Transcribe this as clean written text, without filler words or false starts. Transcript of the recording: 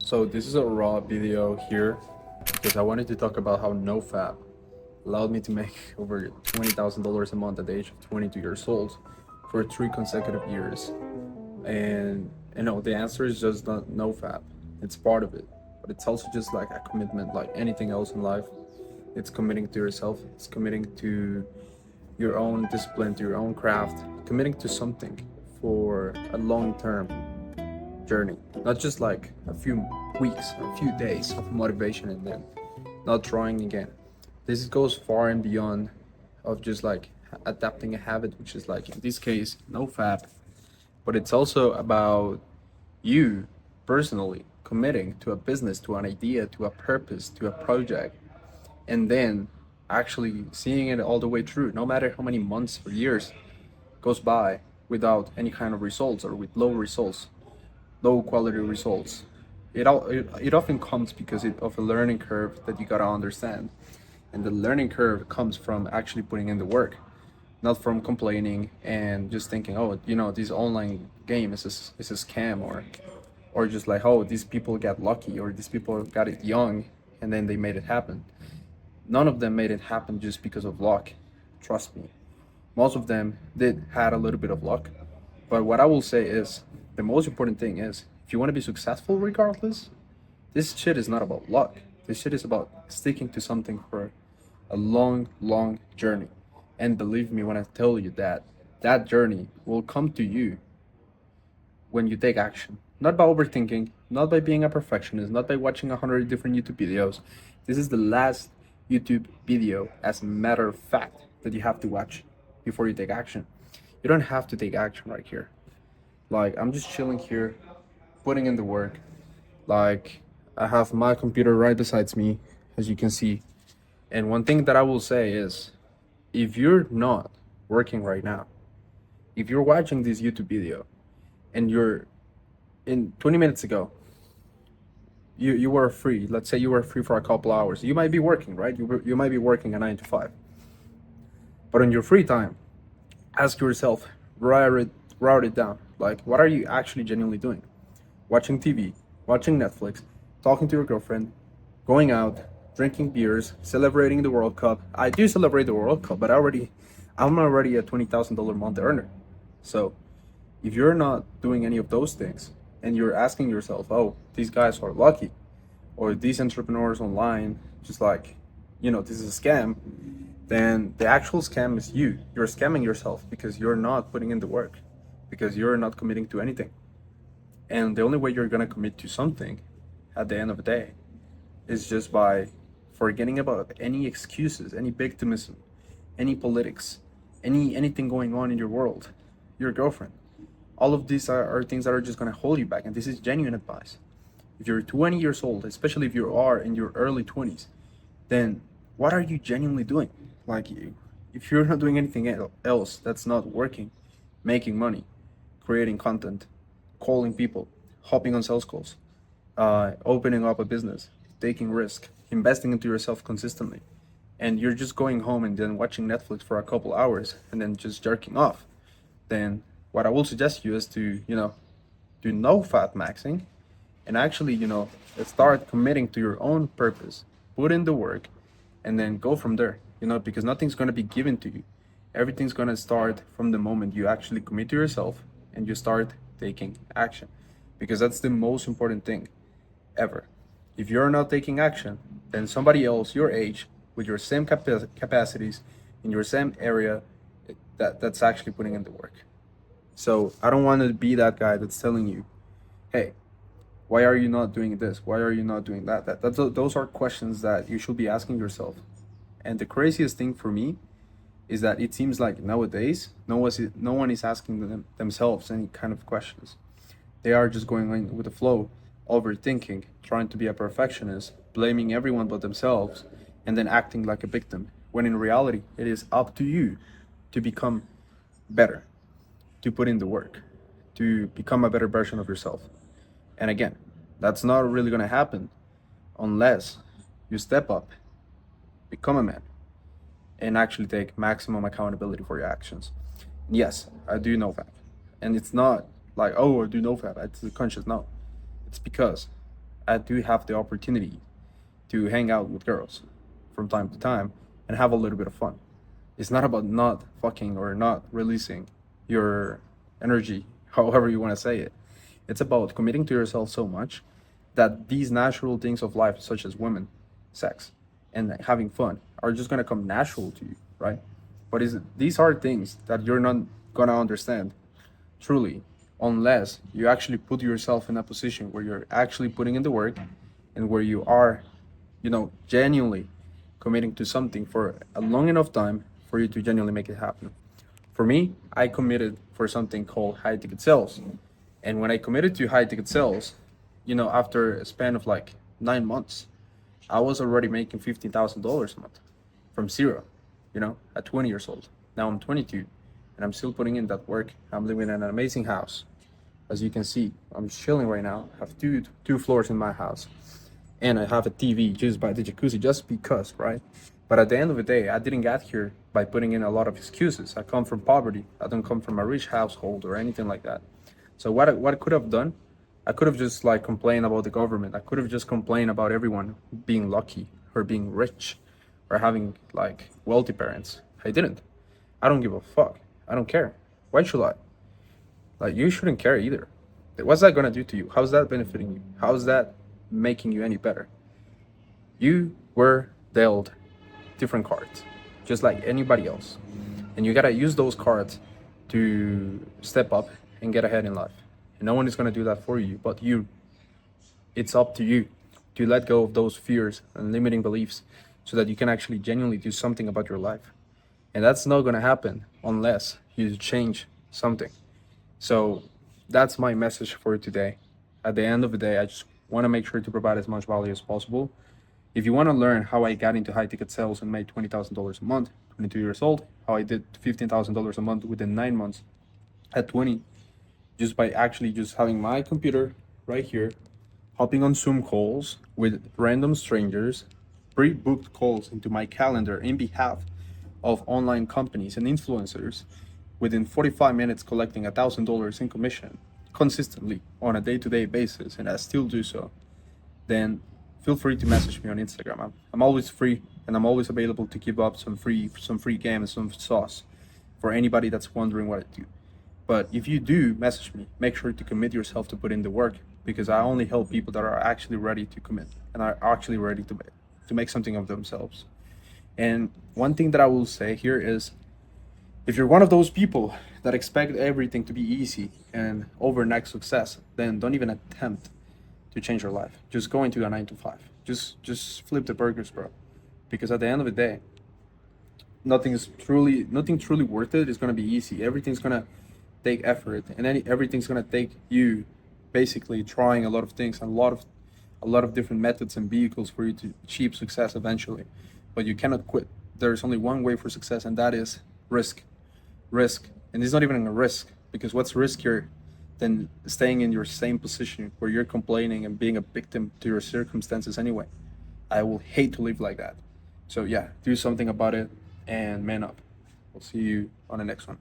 So this is a raw video here because I wanted to talk about how NoFap allowed me to make over $20,000 a month at the age of 22 years old for 3 consecutive years. And the answer is just not NoFap. It's part of it, but it's also just like a commitment, like anything else in life. It's committing to yourself. It's committing to your own discipline, to your own craft, committing to something for a long term journey, not just like a few weeks, a few days of motivation and then not trying again. This goes far and beyond of just like adapting a habit, which is like in this case, NoFap, but it's also about you personally committing to a business, to an idea, to a purpose, to a project, and then actually seeing it all the way through, no matter how many months or years goes by without any kind of results or with low results, low quality results. It often comes because of a learning curve that you gotta understand, and the learning curve comes from actually putting in the work, not from complaining and just thinking, oh, this online game is a scam, or just like, oh, these people got lucky, or these people got it young and then they made it happen. None of them made it happen just because of luck. Trust me. Most of them did had a little bit of luck. But what I will say is the most important thing is if you want to be successful regardless, this shit is not about luck. This shit is about sticking to something for a long, long journey. And believe me when I tell you that that journey will come to you when you take action. Not by overthinking, not by being a perfectionist, not by watching 100 different YouTube videos. This is the last YouTube video, as a matter of fact, that you have to watch before you take action. You don't have to take action right here. Like, I'm just chilling here, putting in the work. Like, I have my computer right beside me, as you can see. And one thing that I will say is, if you're not working right now, if you're watching this YouTube video and you're in 20 minutes ago, you were free. Let's say you were free for a couple hours. You might be working, right? You might be working a 9 to 5. But on your free time, ask yourself, write it down. Like, what are you actually genuinely doing? Watching TV, watching Netflix, talking to your girlfriend, going out, drinking beers, celebrating the World Cup. I do celebrate the World Cup, but I'm already a $20,000 month earner. So if you're not doing any of those things and you're asking yourself, oh, these guys are lucky, or these entrepreneurs online, just like, this is a scam, then the actual scam is you. You're scamming yourself because you're not putting in the work, because you're not committing to anything. And the only way you're gonna commit to something at the end of the day is just by forgetting about any excuses, any victimism, any politics, anything going on in your world, your girlfriend. All of these are things that are just gonna hold you back, and this is genuine advice. If you're 20 years old, especially if you are in your early 20s, then what are you genuinely doing? Like, if you're not doing anything else that's not working, making money, creating content, calling people, hopping on sales calls, opening up a business, taking risk, investing into yourself consistently, and you're just going home and then watching Netflix for a couple hours and then just jerking off, then what I will suggest you is to, do no fat maxing and actually, start committing to your own purpose, put in the work, and then go from there, because nothing's going to be given to you. Everything's going to start from the moment you actually commit to yourself and you start taking action, because that's the most important thing ever. If you're not taking action, then somebody else your age with your same capacities in your same area, that's actually putting in the work. So I don't want to be that guy that's telling you, hey, why are you not doing this? Why are you not doing that? Those are questions that you should be asking yourself. And the craziest thing for me is that it seems like nowadays no one is asking themselves any kind of questions. They are just going on with the flow, overthinking, trying to be a perfectionist, blaming everyone but themselves, and then acting like a victim, when in reality it is up to you to become better, to put in the work, to become a better version of yourself. And again, that's not really going to happen unless you step up, become a man, and actually take maximum accountability for your actions. Yes, I do NoFap. And it's not like, oh, I do NoFap, it's conscious. No. It's because I do have the opportunity to hang out with girls from time to time and have a little bit of fun. It's not about not fucking or not releasing your energy, however you want to say it. It's about committing to yourself so much that these natural things of life, such as women, sex, and having fun, are just gonna come natural to you, right? But these are things that you're not gonna understand truly unless you actually put yourself in a position where you're actually putting in the work and where you are, genuinely committing to something for a long enough time for you to genuinely make it happen. For me, I committed for something called high ticket sales. And when I committed to high ticket sales, after a span of like 9 months, I was already making $15,000 a month from zero, at 20 years old. Now I'm 22 and I'm still putting in that work. I'm living in an amazing house. As you can see, I'm chilling right now. I have two floors in my house. And I have a TV just by the jacuzzi just because, right? But at the end of the day, I didn't get here by putting in a lot of excuses. I come from poverty. I don't come from a rich household or anything like that. So what I could have done, I could have just like complained about the government. I could have just complained about everyone being lucky or being rich or having like wealthy parents. I didn't. I don't give a fuck. I don't care. Why should I? Like, you shouldn't care either. What's that gonna do to you? How's that benefiting you? How's that making you any better? You were dealt different cards, just like anybody else. And you gotta use those cards to step up and get ahead in life. And no one is gonna do that for you but you. It's up to you to let go of those fears and limiting beliefs so that you can actually genuinely do something about your life. And that's not gonna happen unless you change something. So that's my message for today. At the end of the day, I just want to make sure to provide as much value as possible. If you want to learn how I got into high ticket sales and made $20,000 a month, 22 years old, how I did $15,000 a month within 9 months at 20, just by actually just having my computer right here, hopping on Zoom calls with random strangers, pre-booked calls into my calendar in behalf of online companies and influencers, within 45 minutes collecting $1,000 in commission consistently on a day-to-day basis, and I still do so, then feel free to message me on Instagram. I'm always free and I'm always available to give up some free game and some sauce for anybody that's wondering what I do. But if you do message me, make sure to commit yourself to put in the work, because I only help people that are actually ready to commit and are actually ready to make something of themselves. And one thing that I will say here is, if you're one of those people that expect everything to be easy and overnight success, then don't even attempt to change your life. Just go into a 9 to 5. Just flip the burgers, bro. Because at the end of the day, nothing truly worth it is gonna be easy. Everything's gonna take effort, and everything's gonna take you basically trying a lot of things and a lot of different methods and vehicles for you to achieve success eventually. But you cannot quit. There's only one way for success, and that is risk. And it's not even a risk, because what's riskier than staying in your same position where you're complaining and being a victim to your circumstances anyway? I will hate to live like that. So yeah, do something about it and man up. We'll see you on the next one.